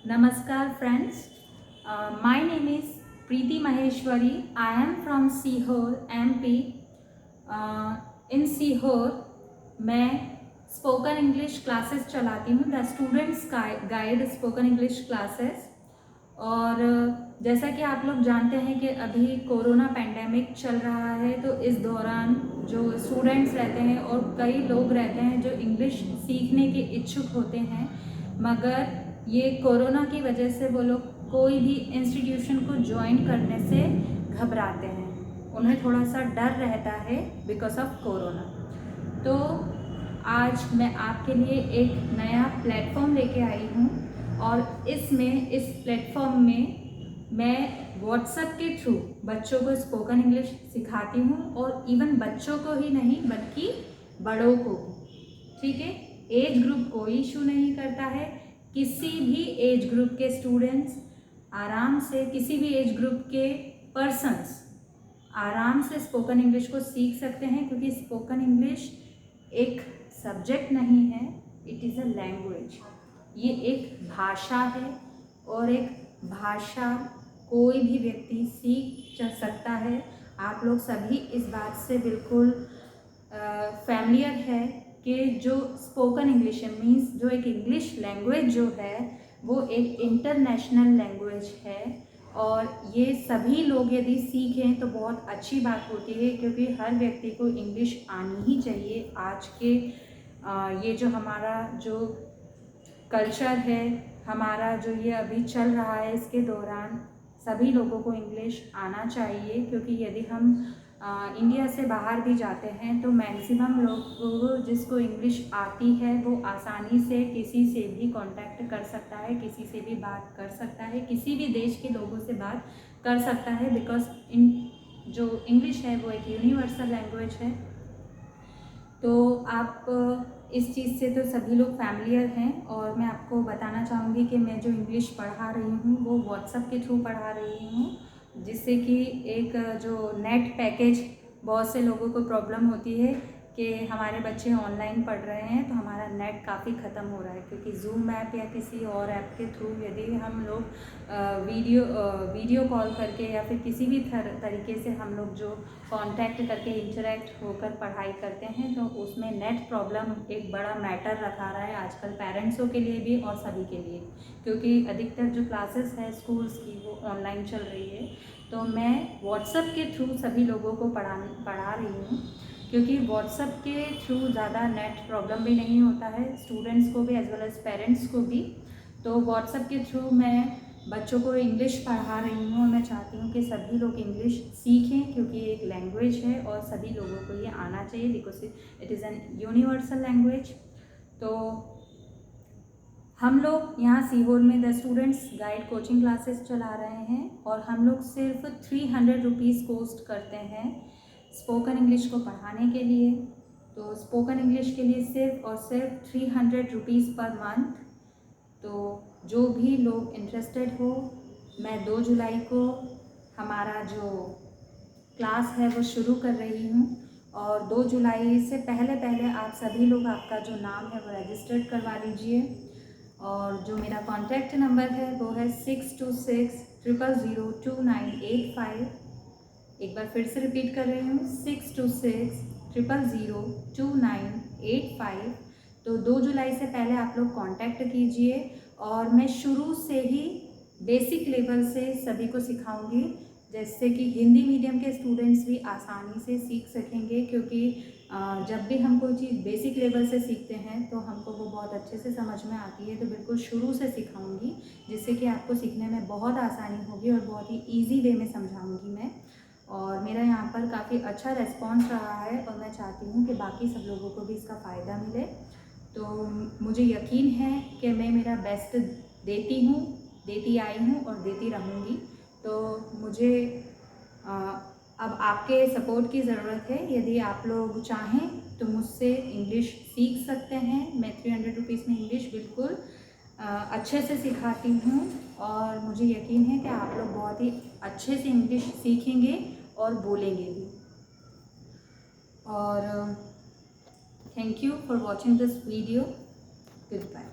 Namaskar friends, my name is Preeti Maheshwari. I am from Sihor, MP. In Sihor, मैं spoken English classes चलाती हूँ, the students guide spoken English classes. और जैसा कि आप लोग जानते हैं कि अभी कोरोना पैंडेमिक चल रहा है, तो इस दौरान जो स्टूडेंट्स रहते हैं और कई लोग रहते हैं जो इंग्लिश सीखने के इच्छुक होते हैं, मगर ये कोरोना की वजह से वो लोग कोई भी इंस्टीट्यूशन को ज्वाइन करने से घबराते हैं, उन्हें थोड़ा सा डर रहता है बिकॉज ऑफ कोरोना। तो आज मैं आपके लिए एक नया प्लेटफॉर्म लेके आई हूँ और इस प्लेटफॉर्म में मैं व्हाट्सएप के थ्रू बच्चों को स्पोकन इंग्लिश सिखाती हूँ, और इवन बच्चों को ही नहीं बल्कि बड़ों को भी। ठीक है, एज ग्रुप कोई इशू नहीं करता है, किसी भी एज ग्रुप के स्टूडेंट्स आराम से, किसी भी एज ग्रुप के पर्सन्स आराम से स्पोकन इंग्लिश को सीख सकते हैं, क्योंकि स्पोकन इंग्लिश एक सब्जेक्ट नहीं है, इट इज़ अ लैंग्वेज। ये एक भाषा है और एक भाषा कोई भी व्यक्ति सीख सकता है। आप लोग सभी इस बात से बिल्कुल फैमिलियर है कि जो स्पोकन इंग्लिश है मीन्स जो एक इंग्लिश लैंग्वेज जो है वो एक इंटरनेशनल लैंग्वेज है, और ये सभी लोग यदि सीखें तो बहुत अच्छी बात होती है, क्योंकि हर व्यक्ति को इंग्लिश आनी ही चाहिए। आज के ये जो हमारा जो कल्चर है, हमारा जो ये अभी चल रहा है, इसके दौरान सभी लोगों को इंग्लिश आना चाहिए, क्योंकि यदि हम इंडिया से बाहर भी जाते हैं तो मैक्सिमम लोग जिसको इंग्लिश आती है वो आसानी से किसी से भी कांटेक्ट कर सकता है, किसी से भी बात कर सकता है, किसी भी देश के लोगों से बात कर सकता है, बिकॉज जो इंग्लिश है वो एक यूनिवर्सल लैंग्वेज है। तो आप इस चीज़ से तो सभी लोग फैमिलियर हैं, और मैं आपको बताना चाहूँगी कि मैं जो इंग्लिश पढ़ा रही हूँ वो व्हाट्सएप के थ्रू पढ़ा रही हूँ, जिससे कि एक जो नेट पैकेज, बहुत से लोगों को प्रॉब्लम होती है कि हमारे बच्चे ऑनलाइन पढ़ रहे हैं तो हमारा नेट काफ़ी ख़त्म हो रहा है, क्योंकि जूम ऐप या किसी और ऐप के थ्रू यदि हम लोग वीडियो कॉल करके या फिर किसी भी तरीके से हम लोग जो कांटेक्ट करके इंटरेक्ट होकर पढ़ाई करते हैं, तो उसमें नेट प्रॉब्लम एक बड़ा मैटर रखा रहा है आजकल पेरेंट्सों के लिए भी और सभी के लिए, क्योंकि अधिकतर जो क्लासेस है स्कूल्स की वो ऑनलाइन चल रही है। तो मैं व्हाट्सएप के थ्रू सभी लोगों को पढ़ा रही हूँ, क्योंकि व्हाट्सएप के थ्रू ज़्यादा नेट प्रॉब्लम भी नहीं होता है, स्टूडेंट्स को भी एज वेल एज पेरेंट्स को भी। तो व्हाट्सएप के थ्रू मैं बच्चों को इंग्लिश पढ़ा रही हूँ, और मैं चाहती हूँ कि सभी लोग इंग्लिश सीखें, क्योंकि ये एक लैंग्वेज है और सभी लोगों को ये आना चाहिए, because it is an universal language. तो हम लोग यहाँ सीहोर में the students guide coaching classes चला रहे हैं, और हम लोग सिर्फ 300 रुपीज़ कॉस्ट करते हैं स्पोकन इंग्लिश को पढ़ाने के लिए। तो स्पोकन इंग्लिश के लिए सिर्फ और सिर्फ 300 रुपीज़ पर मंथ। तो जो भी लोग इंटरेस्टेड हो, मैं 2 जुलाई को हमारा जो क्लास है वो शुरू कर रही हूँ, और 2 जुलाई से पहले आप सभी लोग आपका जो नाम है वो रजिस्टर्ड करवा लीजिए। और जो मेरा कॉन्टैक्ट नंबर है वो है 6260002985। एक बार फिर से रिपीट कर रही हूँ, 6260002985। तो 2 जुलाई से पहले आप लोग कांटेक्ट कीजिए, और मैं शुरू से ही बेसिक लेवल से सभी को सिखाऊंगी, जैसे कि हिंदी मीडियम के स्टूडेंट्स भी आसानी से सीख सकेंगे, क्योंकि जब भी हम कोई चीज़ बेसिक लेवल से सीखते हैं तो हमको वो बहुत अच्छे से समझ में आती है। तो बिल्कुल शुरू से सिखाऊंगी, जिससे कि आपको सीखने में बहुत आसानी होगी और बहुत ही ईजी वे में समझाऊंगी मैं। और मेरा यहाँ पर काफ़ी अच्छा रिस्पॉन्स रहा है, और मैं चाहती हूँ कि बाकी सब लोगों को भी इसका फ़ायदा मिले। तो मुझे यकीन है कि मैं मेरा बेस्ट देती हूँ, देती आई हूँ और देती रहूँगी। तो मुझे अब आपके सपोर्ट की ज़रूरत है। यदि आप लोग चाहें तो मुझसे इंग्लिश सीख सकते हैं। मैं 300 रुपीज़ में इंग्लिश बिल्कुल अच्छे से सिखाती हूँ, और मुझे यकीन है कि आप लोग बहुत ही अच्छे से इंग्लिश सीखेंगे और बोलेंगे भी। और thank you for watching this video. Good bye.